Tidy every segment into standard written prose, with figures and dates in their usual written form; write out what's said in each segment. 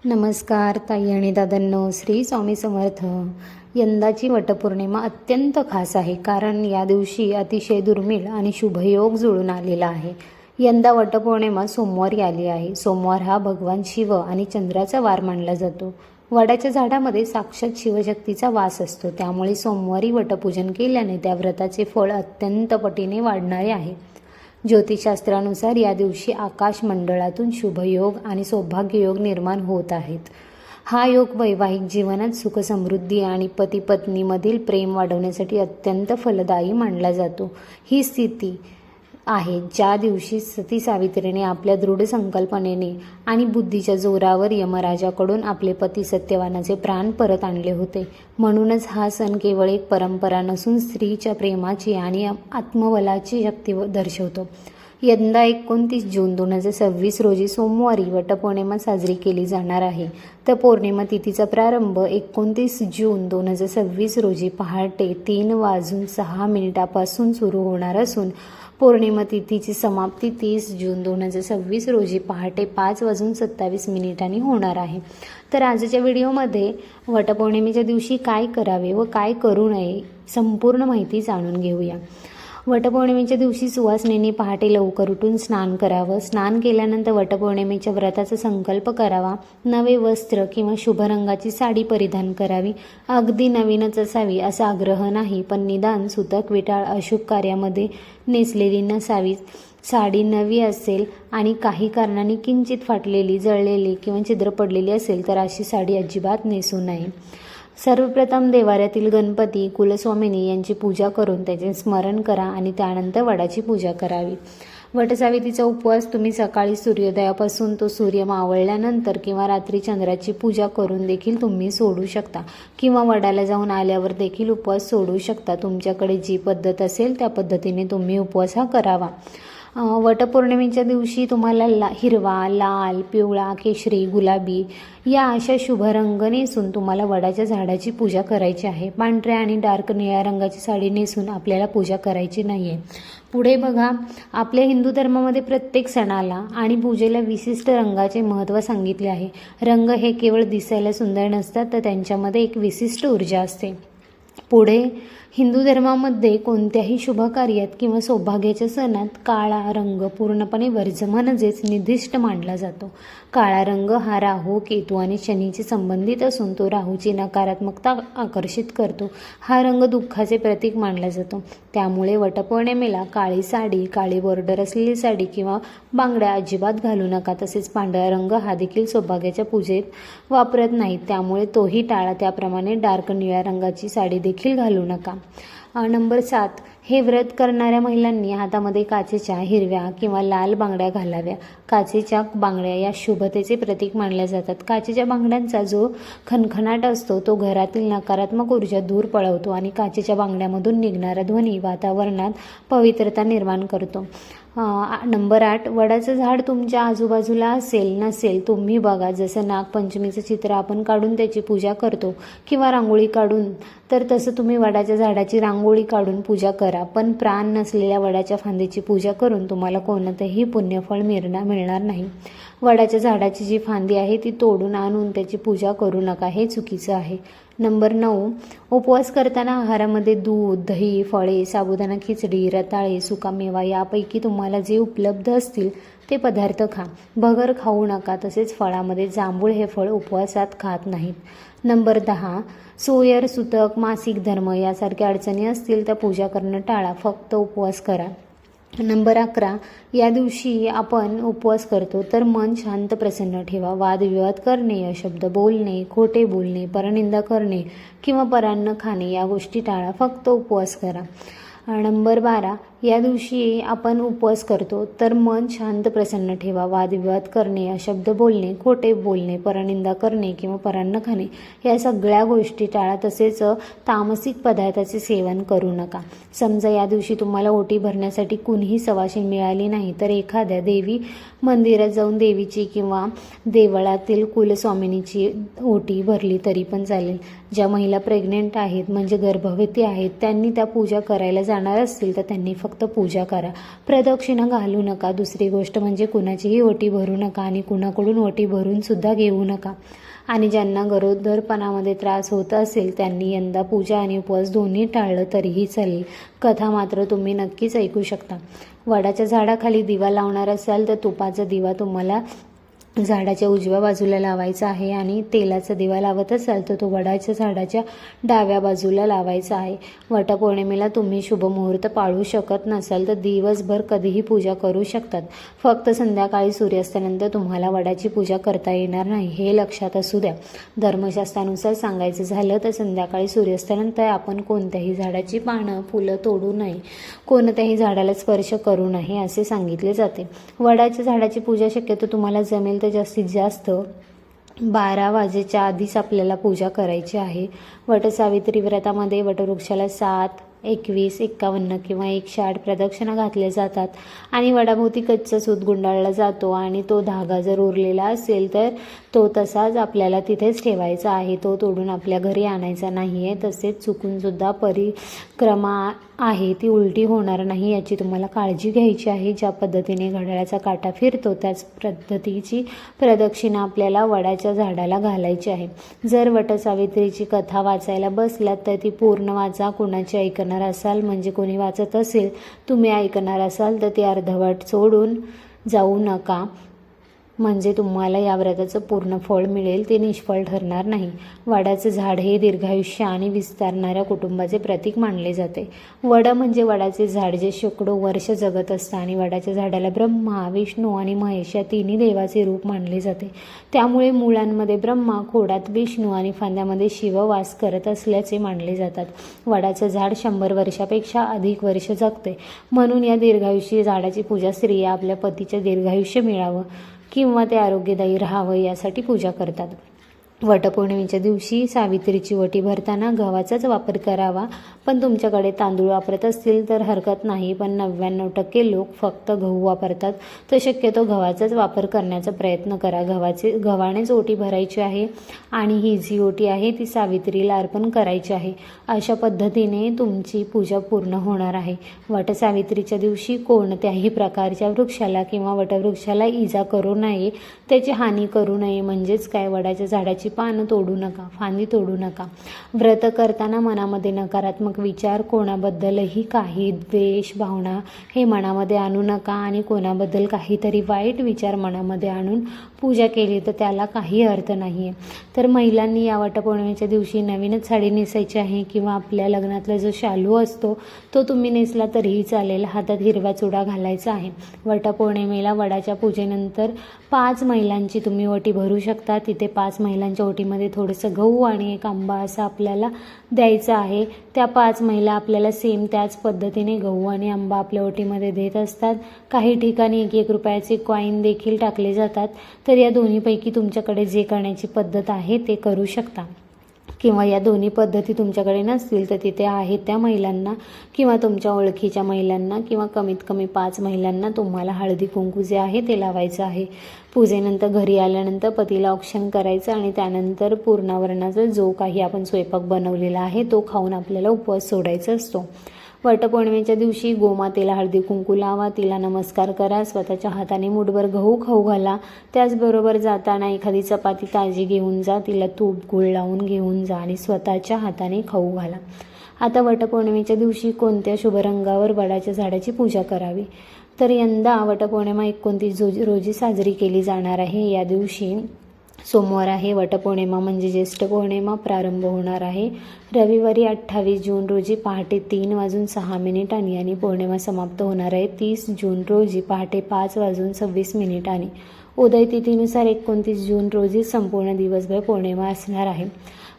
नमस्कार ताई आणि दादांनो, श्री स्वामी समर्थ. यंदाची वटपौर्णिमा अत्यंत खास आहे, कारण या दिवशी अतिशय दुर्मिळ आणि शुभयोग जुळून आलेला आहे. यंदा वटपौर्णिमा सोमवारी आली आहे. सोमवार हा भगवान शिव आणि चंद्राचा वार मानला जातो. वडाच्या झाडामध्ये साक्षात शिवशक्तीचा वास असतो, त्यामुळे सोमवारी वटपूजन केल्याने त्या व्रताचे फळ अत्यंत पटीने वाढणारे आहे. ज्योतिषशास्त्रानुसार या दिवशी आकाश मंडळातून शुभयोग आणि सौभाग्ययोग निर्माण होत आहेत. हा योग वैवाहिक जीवनात सुख समृद्धी आणि पती पत्नीमधील प्रेम वाढवण्यासाठी अत्यंत फलदायी मानला जातो. ही स्थिती आहे ज्या दिवशी सती सावित्रीने आपल्या दृढ संकल्पनेने आणि बुद्धीच्या जोरावर यमराजाकडून आपले पती सत्यवानाचे प्राण परत आणले होते. म्हणूनच हा सण केवळ एक परंपरा नसून स्त्रीच्या प्रेमाची आणि आत्मबलाची शक्ती दर्शवतो. यंदा 29 जून 2026 रोजी सोमवारी वटपौर्णिमा साजरी केली जाणार आहे. तर पौर्णिमा तिथीचा प्रारंभ 29 जून 2026 रोजी पहाटे 3:06 सुरू होणार असून पौर्णिमा तिथीची समाप्ती 30 जून 2026 रोजी पहाटे 5:27 होणार आहे. तर आजच्या व्हिडिओमध्ये वटपौर्णिमेच्या दिवशी काय करावे व काय करू नये संपूर्ण माहिती जाणून घेऊया. वटपौर्णिमेच्या दिवशी सुवासिनींनी पहाटे लवकर उठून स्नान करावं. स्नान केल्यानंतर वटपौर्णिमेच्या व्रताचा संकल्प करावा. नवे वस्त्र किंवा शुभ रंगाची साडी परिधान करावी. अगदी नवीनच असावी असा आग्रह नाही, पण निदान सुतक विटाळ अशुभ कार्यामध्ये नेसलेली नसावी. साडी नवी असेल आणि काही कारणाने किंचित फाटलेली, जळलेली किंवा छिद्र पडलेली असेल तर अशी साडी अजिबात नेसू नये. सर्वप्रथम देवाऱ्यातील गणपती कुलस्वामिनी यांची पूजा करून त्याचे स्मरण करा आणि त्यानंतर वडाची पूजा करावी. वटसावित्रीचा उपवास तुम्ही सकाळी सूर्योदयापासून तो सूर्य मावळल्यानंतर किंवा रात्री चंद्राची पूजा करून देखील तुम्ही सोडू शकता, किंवा वडाला जाऊन आल्यावर देखील उपवास सोडू शकता. तुमच्याकडे जी पद्धत असेल त्या पद्धतीने तुम्ही उपवास हा करावा. वटपौर्णिमेच्या दिवशी तुम्हाला हिरवा, लाल, पिवळा, केशरी, गुलाबी या अशा शुभ रंग नेसून तुम्हाला वडाच्या झाडाची पूजा करायची आहे. पांढऱ्या आणि डार्क निळ्या रंगाची साडी नेसून आपल्याला पूजा करायची नाही आहे. पुढे बघा, आपल्या हिंदू धर्मामध्ये प्रत्येक सणाला आणि पूजेला विशिष्ट रंगाचे महत्त्व सांगितले आहे. रंग हे केवळ दिसायला सुंदर नसतात, तर त्यांच्यामध्ये एक विशिष्ट ऊर्जा असते. पुढे हिंदू धर्मामध्ये कोणत्याही शुभ कार्यात किंवा सौभाग्याच्या सणात काळा रंग पूर्णपणे वर्ज्य म्हणजेच निदिष्ट मानला जातो. काळा रंग हा राहू, केतू आणि शनीशी संबंधित असून तो राहूची नकारात्मकता आकर्षित करतो. हा रंग दुःखाचे प्रतीक मानला जातो. त्यामुळे वटपौर्णिमेला काळी साडी, काळी बॉर्डर असलेली साडी किंवा बांगड्या अजिबात घालू नका. तसेच पांढरा रंग हा देखील सौभाग्याच्या पूजेत वापरत नाहीत, त्यामुळे तोही टाळा. त्याप्रमाणे डार्क निळ्या रंगाची साडी देखील घालू नका. नंबर 7, हे व्रत करणाऱ्या महिलांनी हातामध्ये काचेच्या हिरव्या किंवा लाल बांगड्या घालाव्या. काचेच्या बांगड्या या शुभतेचे प्रतीक मानल्या जातात. काचेच्या बांगड्यांचा जो खणखणाट असतो तो घरातील नकारात्मक ऊर्जा दूर पळवतो आणि काचेच्या बांगड्यामधून निघणारा ध्वनी वातावरणात पवित्रता निर्माण करतो. नंबर 8, वडाचं झाड तुमच्या आजूबाजूला असेल नसेल तुम्ही बघा. जसं नागपंचमीचं चित्र आपण काढून त्याची पूजा करतो किंवा रांगोळी काढून, तर तसं तुम्ही वडाच्या झाडाची रांगोळी काढून पूजा करा. पण प्राण नसलेल्या वडाच्या फांदीची पूजा करून तुम्हाला कोणतंही पुण्यफळ मिळणार नाही. वडाच्या झाडाची जी फांदी आहे ती तोडून आणून त्याची पूजा करू नका, हे चुकीचं आहे. नंबर 9, उपवास करताना आहारामध्ये दूध, दही, फळे, साबुदाणा खिचडी, रताळे, सुकामेवा यापैकी तुम्हाला जे उपलब्ध असतील ते पदार्थ खा. भगर खाऊ नका. तसेच फळामध्ये जांभूळ हे फळ उपवासात खात नाहीत. नंबर 10, सोयर, सुतक, मासिक धर्म यासारख्या अडचणी असतील तर पूजा करणं टाळा, फक्त उपवास करा. नंबर 11, या दिवशी आपण उपवास करतो तर मन शांत प्रसन्न ठेवा. वादविवाद करणे, अशब्द बोलणे, खोटे बोलणे, परनिंदा करणे किंवा परान्न खाणे या गोष्टी टाळा, फक्त उपवास करा. नंबर 12, या दिवशी आपण उपवास करतो तर मन शांत प्रसन्न ठेवा. वादविवाद करणे, अशब्द बोलणे, खोटे बोलणे, परनिंदा करणे किंवा परान्न खाणे या सगळ्या गोष्टी टाळा. तसेच तामसिक पदार्थाचे सेवन करू नका. समजा या दिवशी तुम्हाला ओटी भरण्यासाठी कुणीही सवाशीण मिळाली नाही तर एखाद्या देवी मंदिरात जाऊन देवीची किंवा देवळातील कुलस्वामिनीची ओटी भरली तरी पण चालेल. ज्या महिला प्रेग्नेंट आहेत म्हणजे गर्भवती आहेत त्यांनी त्या पूजा करायला जाणार असतील तर त्यांनी फक्त फक्त पूजा करा, प्रदक्षिणा घालू नका. दुसरी गोष्ट म्हणजे कुणाचीही ओटी भरू नका आणि कुणाकडून ओटी भरून सुद्धा घेऊ नका. आणि ज्यांना गरोदरपणामध्ये त्रास होत असेल त्यांनी यंदा पूजा आणि उपवास दोन्ही टाळलं तरीही चालेल. कथा मात्र तुम्ही नक्कीच ऐकू शकता. वडाच्या झाडाखाली दिवा लावणार असाल तर तुपाचा दिवा तुम्हाला झाडाच्या उजव्या बाजूला लावायचा आहे आणि तेलाचा दिवा लावत असाल तर तो वडाच्या झाडाच्या डाव्या बाजूला लावायचा आहे. वटपौर्णिमेला तुम्ही शुभमुहूर्त पाळू शकत नसाल तर दिवसभर कधीही पूजा करू शकतात. फक्त संध्याकाळी सूर्यास्तानंतर तुम्हाला वडाची पूजा करता येणार नाही, हे लक्षात असू द्या. धर्मशास्त्रानुसार सांगायचं झालं तर संध्याकाळी सूर्यास्तानंतर आपण कोणत्याही झाडाची पानं फुलं तोडू नये, कोणत्याही झाडाला स्पर्श करू नये असे सांगितले जाते. वडाच्या झाडाची पूजा शक्यतो तुम्हाला जमेल तर जास्तीत जास्त 12 वाजेच्या आधीच आपल्याला पूजा करायची आहे. वटसावित्री व्रतामध्ये वटवृक्षाला 7, 21, 51 किंवा 108 प्रदक्षिणा घातल्या जातात आणि वडाभोवती कच्चा सूत गुंडाळला जातो आणि तो धागा जर उरलेला असेल तर तो तसाच आपल्याला तिथेच ठेवायचा आहे, तो तोडून आपल्या घरी आणायचा नाही आहे. तसेच चुकूनसुद्धा परिक्रमा आहे ती उलटी होणार नाही याची तुम्हाला काळजी घ्यायची आहे. ज्या पद्धतीने घड्याळाचा काटा फिरतो त्याच पद्धतीची प्रदक्षिणा आपल्याला वडाच्या झाडाला घालायची आहे. जर वटसावित्रीची कथा वाचायला बसलात तर ती पूर्ण वाचा. कुणाची ऐकणार असाल म्हणजे कोणी वाचत असेल तुम्ही ऐकणार असाल तर ती अर्धवट सोडून जाऊ नका, म्हणजे तुम्हाला या व्रताचं पूर्ण फळ मिळेल, ते निष्फळ ठरणार नाही. वडाचं झाड हे दीर्घायुष्य आणि विस्तारणाऱ्या कुटुंबाचे प्रतीक मानले जाते. वड म्हणजे वडाचे झाड जे शेकडो वर्ष जगत असतं आणि वडाच्या झाडाला ब्रह्मा, विष्णू आणि महेश या तिन्ही देवाचे रूप मानले जाते. त्यामुळे मुळांमध्ये ब्रह्मा, खोडात विष्णू आणि फांद्यामध्ये शिव वास करत असल्याचे मानले जातात. वडाचं झाड 100 वर्षापेक्षा अधिक वर्ष जगते, म्हणून या दीर्घायुष्य झाडाची पूजा स्त्रिया आपल्या पतीचे दीर्घायुष्य मिळावं किंवा ते आरोग्यदायी राहावं यासाठी पूजा करतात. वटपौर्णिमेच्या दिवशी सावित्रीची ओटी भरताना गव्हाचाच वापर करावा, पण तुमच्याकडे तांदूळ वापरत असतील तर हरकत नाही, पण 99% लोक फक्त गहू वापरतात, तर शक्यतो गव्हाचाच वापर करण्याचा प्रयत्न करा. गव्हानेच ओटी भरायची आहे आणि ही जी ओटी आहे ती सावित्रीला अर्पण करायची आहे. अशा पद्धतीने तुमची पूजा पूर्ण होणार आहे. वटसावित्रीच्या दिवशी कोणत्याही प्रकारच्या वृक्षाला किंवा वटवृक्षाला इजा करू नये, त्याची हानी करू नये. म्हणजेच काय, वडाच्या झाडाची पानं तोडू नका, फांदी तोडू नका. व्रत करताना मनामध्ये नकारात्मक विचार, कोणाबद्दलही काही द्वेष भावना हे मनामध्ये आणू नका आणि कोणाबद्दल काहीतरी वाईट विचार मनामध्ये आणून पूजा केली तर त्याला काही अर्थ नाही आहे. तर महिलांनी या वटपौर्णिमेच्या दिवशी नवीनच साडी नेसायची आहे किंवा आपल्या लग्नातला जो शालू असतो तो तुम्ही नेसला तरीही चालेल. हातात हिरवा चुडा घालायचा आहे. वटपौर्णिमेला वडाच्या पूजेनंतर 5 महिलांची तुम्ही ओटी भरू शकता. तिथे 5 महिलांच्या ओटीमध्ये थोडंसं गहू आणि एक आंबा असं आपल्याला द्यायचं आहे. त्या 5 महिला आपल्याला सेम त्याच पद्धतीने गहू आणि आंबा आपल्या ओटीमध्ये देत असतात. काही ठिकाणी 1-1 रुपयाचे कॉईन देखील टाकले जातात. तर या दोन्हीपैकी तुमच्याकडे जे करण्याची पद्धत आहे ते करू शकता. किंवा या दोन्ही पद्धती तुमच्याकडे नसतील तर तिथे आहेत त्या महिलांना किंवा तुमच्या ओळखीच्या महिलांना किंवा कमीत कमी 5 महिलांना तुम्हाला हळदी कुंकू जे आहे ते लावायचं आहे. पूजेनंतर घरी आल्यानंतर पतीला औक्षण करायचं आणि त्यानंतर पूर्णावरणाचा जो काही आपण स्वयंपाक बनवलेला आहे तो खाऊन आपल्याला उपवास सोडायचा असतो. वटपौर्णिमेच्या दिवशी गोमातेला हळदी कुंकू लावा, तिला नमस्कार करा, स्वतःच्या हाताने मुठभर गहू खाऊ घाला. त्याचबरोबर जाताना एखादी चपाती ताजी घेऊन जा, तिला तूप गूळ लावून घेऊन जा आणि स्वतःच्या हाताने खाऊ घाला. आता वटपौर्णिमेच्या दिवशी कोणत्या शुभ रंगावर वडाच्या झाडाची पूजा करावी, तर यंदा वटपौर्णिमा 29 रोजी साजरी केली जाणार आहे. या दिवशी सोमवार आहे. वटपौर्णिमा म्हणजे ज्येष्ठ पौर्णिमा प्रारंभ होणार आहे रविवारी 28 जून रोजी पहाटे 3:06 आणि पौर्णिमा समाप्त होणार आहे 30 जून रोजी पहाटे 5:26 उदय तिथीनुसार 29 जून रोजी संपूर्ण दिवसभर पौर्णिमा असणार आहे.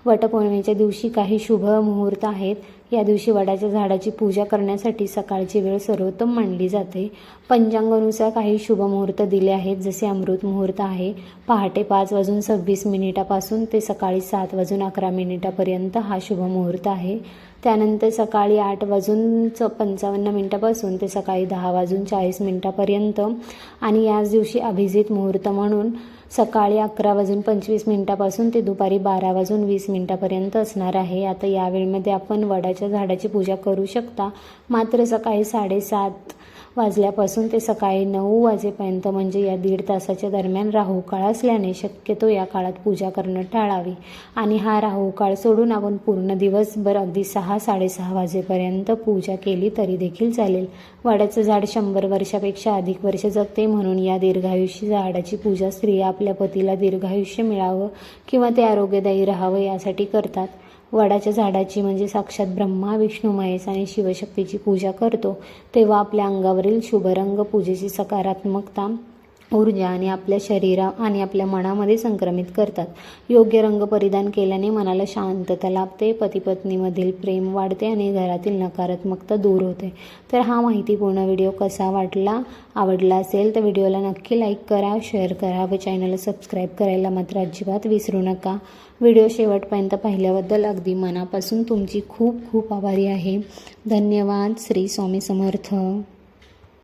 वटपौर्णिमेच्या दिवशी काही शुभ मुहूर्त आहेत. या दिवशी वडाच्या झाडाची पूजा करण्यासाठी सकाळची वेळ सर्वोत्तम मानली जाते. पंचांगानुसार काही शुभ मुहूर्त दिले आहेत, जसे अमृत मुहूर्त आहे पहाटे 5:26 पासून ते सकाळी 7:11 हा शुभ मुहूर्त आहे. त्यानंतर सकाळी 8:55 पासून ते सकाळी 10:40 आणि याच दिवशी अभिजित मुहूर्त म्हणून सकाळी 11:25 पासून ते दुपारी 12:20 असणार आहे. आता या वेळेमध्ये आपण वडाच्या झाडाची पूजा करू शकता. मात्र सकाळी 7:30 वाजल्यापासून ते सकाळी 9 वाजेपर्यंत म्हणजे या 1.5 तासाच्या दरम्यान राहू काळ असल्याने शक्यतो या काळात पूजा करणं टाळावी. आणि हा राहू काळ सोडून आपण पूर्ण दिवसभर अगदी 6-6:30 वाजेपर्यंत पूजा केली तरी देखील चालेल. वडाचं झाड 100 वर्षापेक्षा अधिक वर्ष जगते, म्हणून या दीर्घायुष्य झाडाची पूजा स्त्रिया आपल्या पतीला दीर्घायुष्य मिळावं किंवा ते आरोग्यदायी राहावं यासाठी करतात. वडाच्या झाडाची म्हणजे साक्षात ब्रह्मा, विष्णू, महेश आणि शिवशक्तीची पूजा करतो तेव्हा आपल्या अंगावरील शुभ रंग पूजेची सकारात्मकता, ऊर्जा आणि आपल्या शरीरा आणि आपल्या मनामध्ये संक्रमित करतात. योग्य रंग परिधान केल्याने मनाला शांतता लाभते, पती-पत्नीमधील प्रेम वाढते आणि घरातील नकारात्मकता दूर होते. तर हा माहितीपूर्ण व्हिडिओ कसा वाटला? आवडला असेल तर व्हिडिओला नक्की लाईक करा, शेअर करा व चॅनलला सबस्क्राईब करायला मात्र अजिबात विसरू नका. व्हिडिओ शेवटपर्यंत पाहिल्याबद्दल अगदी मनापासून तुमची खूप खूप आभारी आहे. धन्यवाद. श्री स्वामी समर्थ.